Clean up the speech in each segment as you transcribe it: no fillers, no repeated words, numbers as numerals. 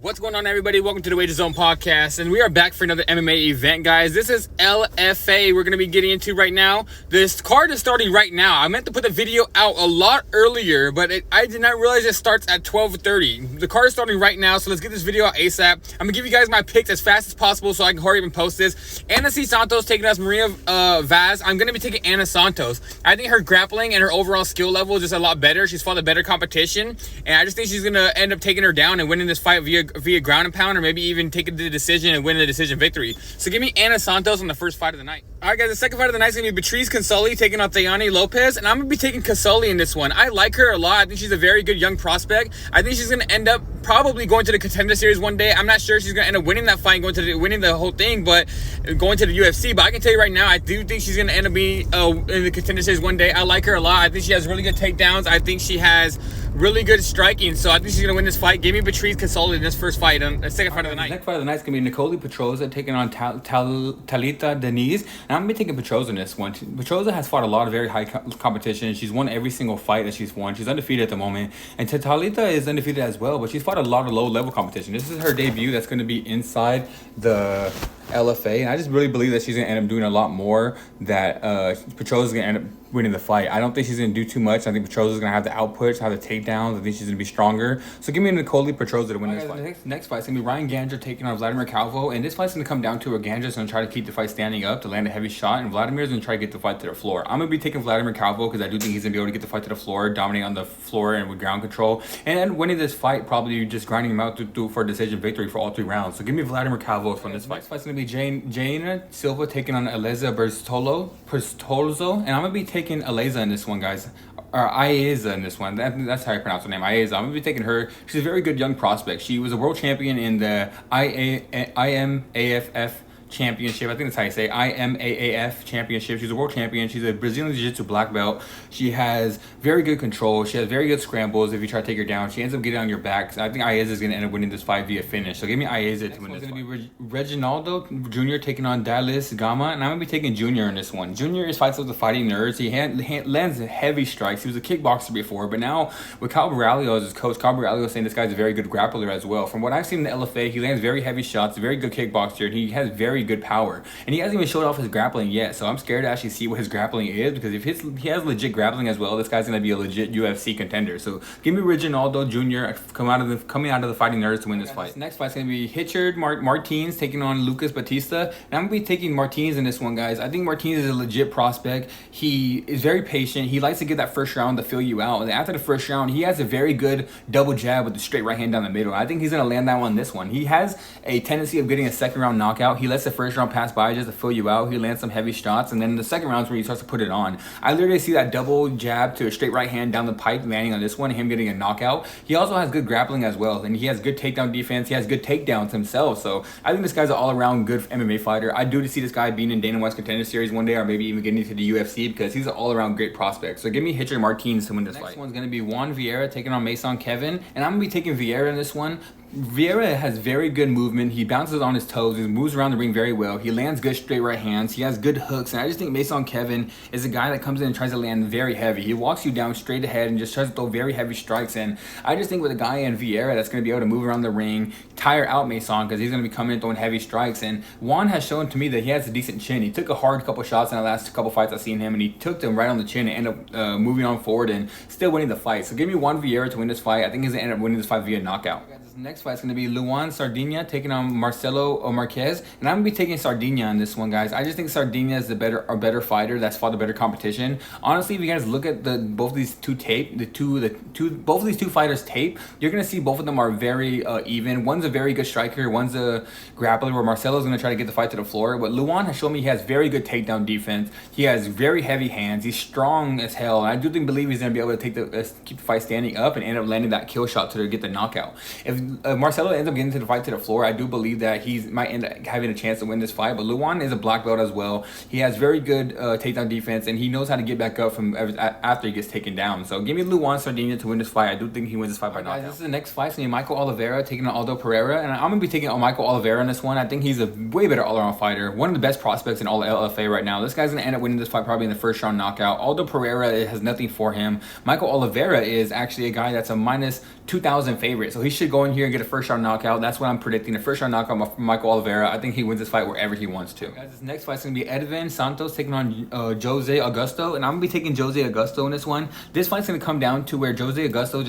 What's going on, everybody? Welcome to the Wager Zone podcast, and we are back for another MMA event, guys. This is LFA we're going to be getting into right now. This card is starting right now. I meant to put the video out a lot earlier, but I did not realize it starts at 12:30. The card is starting right now, so let's get this video out ASAP. I'm going to give you guys my picks as fast as possible so I can hurry up and post this. Ana C. Santos taking us Maria Vaz. I'm going to be taking Ana Santos. I think her grappling and her overall skill level is just a lot better. She's fought a better competition, and I just think she's going to end up taking her down and winning this fight via ground and pound, or maybe even taking the decision and winning a decision victory. So give me Ana Santos on the first fight of the night. All right, guys, the second fight of the night is going to be Beatriz Consoli taking on Tayane Lopez, and I'm going to be taking Consoli in this one. I like her a lot. I think she's a very good young prospect. I think she's going to end up probably going to the Contender Series one day. I'm not sure she's going to end up winning that fight, winning the whole thing, but going to the UFC. But I can tell you right now, I do think she's going to end up being in the Contender Series one day. I like her a lot. I think she has really good takedowns. I think she has really good striking, so I think she's going to win this fight. Give me Beatriz Consoli in this first fight, the second fight of the night. The next fight of the night is going to be Nicole Petroza taking on Talita Denise, and I'm going to be taking Petroza in this one. Petroza has fought a lot of very high competition. She's won every single fight that she's won. She's undefeated at the moment, and Talita is undefeated as well, but she's fought a lot of low-level competition. This is her debut that's going to be inside the LFA, and I just really believe that she's going to end up doing a lot more, that Petroza is going to end up winning the fight. I don't think she's going to do too much. I think Petroza is going to have the outputs, have the takedowns. I think she's going to be stronger. So give me Nicole Petroza to win this fight. The next fight is going to be Ryan Gandra taking on Vladimir Calvo, and this fight's going to come down to where Gandra's going to try to keep the fight standing up to land a heavy shot, and Vladimir's going to try to get the fight to the floor. I'm going to be taking Vladimir Calvo because I do think he's going to be able to get the fight to the floor, dominate on the floor and with ground control, and then winning this fight, probably just grinding him out for a decision victory for all 3 rounds. So give me Vladimir Calvo from this fight. Next fight's going to be Jaina Silva taking on Eleza Bertolzo, and I'm going to be taking Eleza in this one, guys. Or Aieza in this one. That's how I pronounce her name, Aieza. I'm going to be taking her. She's a very good young prospect. She was a world champion in the IMAFF championship. I think that's how you say IMAAF championship. She's a world champion. She's a Brazilian Jiu-Jitsu black belt. She has very good control. She has very good scrambles. If you try to take her down, she ends up getting on your back. So I think Aieza is going to end up winning this fight via finish. So give me Aieza to win this fight. It's going to be Reginaldo Jr. taking on Dallas Gama, and I'm going to be taking Jr. in this one. Jr. is fights with the fighting nerds. He lands heavy strikes. He was a kickboxer before, but now with Cal Baralio as his coach, Cal Baralio is saying this guy's a very good grappler as well. From what I've seen in the LFA, he lands very heavy shots, a very good kickboxer, and he has very good power, and he hasn't even showed off his grappling yet, so I'm scared to actually see what his grappling is, because if he has legit grappling as well, this guy's going to be a legit UFC contender. So give me Reginaldo Jr. coming out of the fighting nerds to win this fight. This next fight's going to be Richard Martins taking on Lucas Batista, and I'm going to be taking Martins in this one, guys. I think Martins is a legit prospect. He is very patient. He likes to get that first round to fill you out, and after the first round, he has a very good double jab with the straight right hand down the middle. I think he's going to land that one in this one. He has a tendency of getting a second round knockout. He lets the first round pass by just to fill you out. He lands some heavy shots, and then the second round is where he starts to put it on. I literally see that double jab to a straight right hand down the pipe landing on this one, him getting a knockout. He also has good grappling as well, and he has good takedown defense. He has good takedowns himself, so I think this guy's an all-around good MMA fighter. I do see this guy being in Dana White's Contender Series one day, or maybe even getting into the UFC, because he's an all-around great prospect. So give me Richard Martins to win this fight. Next one's going to be Juan Vieira taking on Mason Kevin, and I'm going to be taking Vieira in this one. Vieira has very good movement. He bounces on his toes. He moves around the ring very well. He lands good straight right hands. He has good hooks. And I just think Mason Kevin is a guy that comes in and tries to land very heavy. He walks you down straight ahead and just tries to throw very heavy strikes. And I just think with a guy in Vieira that's going to be able to move around the ring, tire out Mason, because he's going to be coming in throwing heavy strikes. And Juan has shown to me that he has a decent chin. He took a hard couple shots in the last couple fights I've seen him, and he took them right on the chin and ended up moving on forward and still winning the fight. So give me Juan Vieira to win this fight. I think he's going to end up winning this fight via knockout. Next fight is going to be Luan Sardinia taking on Marcelo Marquez, and I'm going to be taking Sardinia on this one, guys. I just think Sardinia is a better fighter that's fought a better competition. Honestly, if you guys look at both of these two fighters tape, you're going to see both of them are very even. One's a very good striker, one's a grappler, where Marcelo's going to try to get the fight to the floor. But Luan has shown me he has very good takedown defense. He has very heavy hands. He's strong as hell, and I do believe he's going to be able to keep the fight standing up and end up landing that kill shot to get the knockout. If Marcelo ends up getting to the fight to the floor, I do believe that he might end up having a chance to win this fight. But Luan is a black belt as well. He has very good takedown defense, and he knows how to get back up from after he gets taken down. So give me Luan Sardinia to win this fight. I do think he wins this fight by knockout. This is the next fight. It's going to be Michael Oliveira taking on Aldo Pereira, and I'm going to be taking Michael Oliveira in this one. I think he's a way better all-around fighter. One of the best prospects in all LFA right now. This guy's going to end up winning this fight probably in the first round knockout. Aldo Pereira has nothing for him. Michael Oliveira is actually a guy that's a minus 2,000 favorite, so he should go in in here and get a first round knockout. That's what I'm predicting. A first round knockout from Michael Oliveira. I think he wins this fight wherever he wants to. Guys, this next fight's gonna be Edwin Santos taking on Jose Augusto, and I'm gonna be taking Jose Augusto in this one. This fight's gonna come down to where Jose Augusto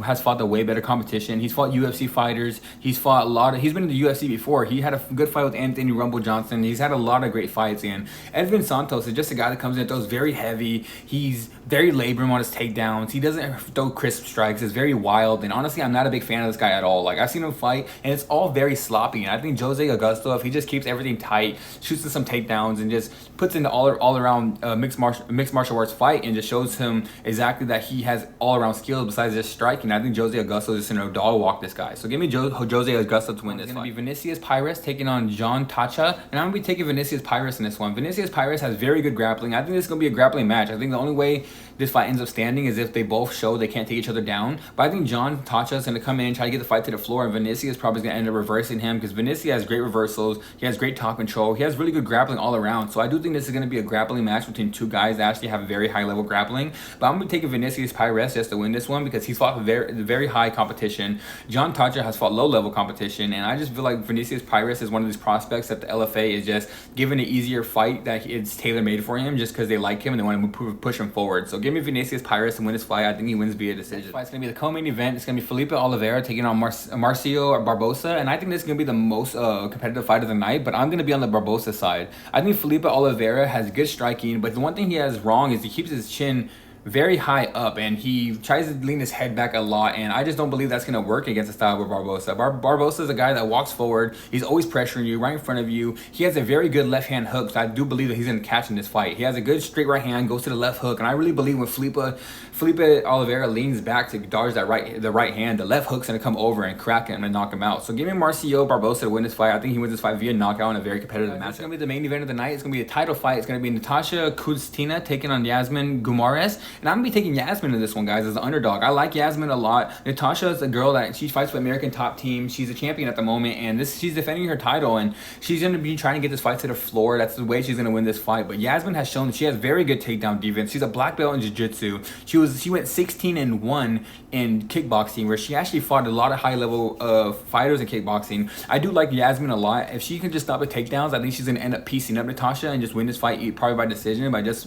has fought the way better competition. He's fought UFC fighters. He's fought he's been in the UFC before. He had a good fight with Anthony Rumble Johnson. He's had a lot of great fights, and Edwin Santos is just a guy that comes in and throws very heavy. He's very laboring on his takedowns. He doesn't throw crisp strikes. It's very wild, and honestly, I'm not a big fan of this guy at all. Like, I've seen him fight, and it's all very sloppy. And I think Jose Augusto, if he just keeps everything tight, shoots some takedowns, and just puts in the all around mixed martial arts fight, and just shows him exactly that he has all around skills besides just striking, I think Jose Augusto is just gonna dog walk this guy. So give me Jose Augusto to win this fight. It's gonna be Vinicius Pires taking on John Tacha, and I'm gonna be taking Vinicius Pires in this one. Vinicius Pires has very good grappling. I think this is gonna be a grappling match. I think the only way this fight ends up standing is if they both show they can't take each other down. But I think John Tacha is going to come in and try to get the fight to the floor, and Vinicius is probably going to end up reversing him because Vinicius has great reversals. He has great top control. He has really good grappling all around. So I do think this is going to be a grappling match between two guys that actually have very high level grappling. But I'm going to be taking Vinicius Pires just to win this one because he's fought very high competition. John Tacha has fought low level competition, and I just feel like Vinicius Pires is one of these prospects that the LFA is just giving an easier fight that it's tailor made for him just because they like him and they want to push him forward. So give me Vinicius Pires to win this fight. I think he wins via decision. This fight's going to be the co-main event. It's going to be Felipe Oliveira taking on Marcio Barbosa, and I think this is going to be the most competitive fight of the night, but I'm going to be on the Barbosa side. I think Felipe Oliveira has good striking, but the one thing he has wrong is he keeps his chin very high up, and he tries to lean his head back a lot, and I just don't believe that's going to work against the style of Barbosa. Barbosa is a guy that walks forward. He's always pressuring you right in front of you. He has a very good left hand hook, so I do believe that he's going to catch in this fight. He has a good straight right hand, goes to the left hook, and I really believe when Felipe Oliveira leans back to dodge the right hand, the left hook's going to come over and crack him and knock him out. So give me Marcio Barbosa to win this fight. I think he wins this fight via knockout in a very competitive match. It's going to be the main event of the night. It's going to be a title fight. It's going to be Natasha Kuztina taking on Yasmin Guimarães. And I'm going to be taking Yasmin in this one, guys, as an underdog. I like Yasmin a lot. Natasha is a girl that she fights for American Top Team. She's a champion at the moment, and she's defending her title, and she's going to be trying to get this fight to the floor. That's the way she's going to win this fight. But Yasmin has shown that she has very good takedown defense. She's a black belt in jiu-jitsu. She went 16-1 in kickboxing, where she actually fought a lot of high-level fighters in kickboxing. I do like Yasmin a lot. If she can just stop the takedowns, I think she's going to end up piecing up Natasha and just win this fight probably by decision, by just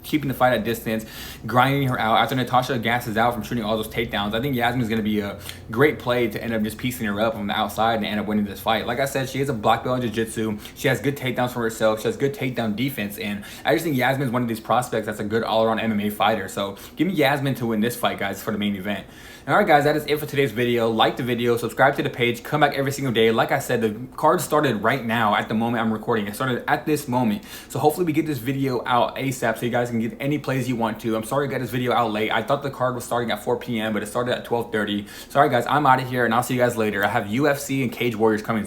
keeping the fight at distance, grinding her out. After Natasha gasses out from shooting all those takedowns, I think Yasmin is going to be a great play to end up just piecing her up from the outside and end up winning this fight. Like I said, she is a black belt in jiu-jitsu. She has good takedowns for herself. She has good takedown defense, and I just think Yasmin is one of these prospects that's a good all-around MMA fighter. So give me Yasmin to win this fight, guys, for the main event. Alright guys, that is it for today's video. Like the video, subscribe to the page, come back every single day. Like I said, the card started right now at the moment I'm recording. It started at this moment. So hopefully we get this video out ASAP so you guys can get any plays you want to. I'm sorry I got this video out late. I thought the card was starting at 4 p.m. but it started at 12:30. Sorry guys, I'm out of here and I'll see you guys later. I have UFC and Cage Warriors coming soon.